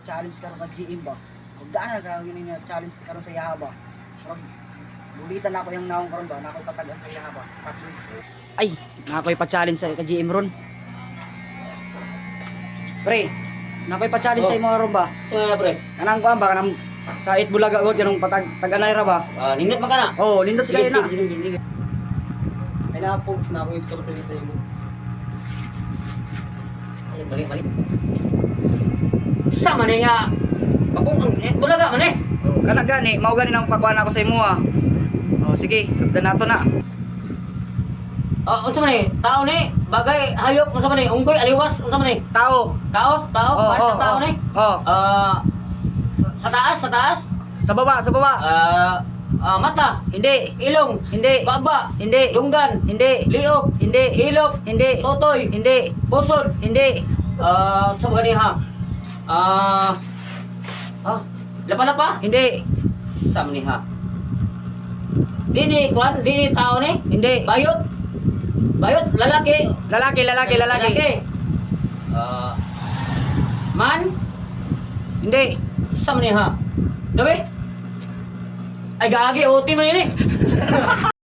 challenge karon ka GM ba. Kung daan ka yun ni challenge karon sa yaha ba. Karon bulitan ako yung naong karon ba, nako patagan sa yaha ba. Ay, nako pa-challenge sa ka GM ron. Pre, nako pa-challenge sa imo ron ba? Pre. Kanang kuan ba kanang sa Itbulaga god kanang taganay ra ba? Nindot man kana. Oh, nindot kayo na. Ay na-post na ako yung surprise sa imo. Balik. Sama na nga. Pabung Bulaga man eh. Oh, kana gani, mao gani nang pagkuan ako sa imo ah. Oh, sige, sugdan nato na. Unsa man eh? Tao ni, bagay hayop unsa man eh? Unggoy, aliwas unsa man eh? Tao. Tao? Paano tao ni? Oh. Sa taas? Sa baba. Mata, Hindi. ilong, Hindi. baba, Hindi. dunggan, Hindi. liog, Hindi. hilok, Hindi. totoy, Hindi. pusod, Hindi. sa gani ha. Lapa-lapa? Hindi. Sa ni ha. Dini tao ni? Hindi. Bayot, lalaki. Lalaki. Man, Hindi. sa ni ha. Dabi? Ay gagi, uti man ini.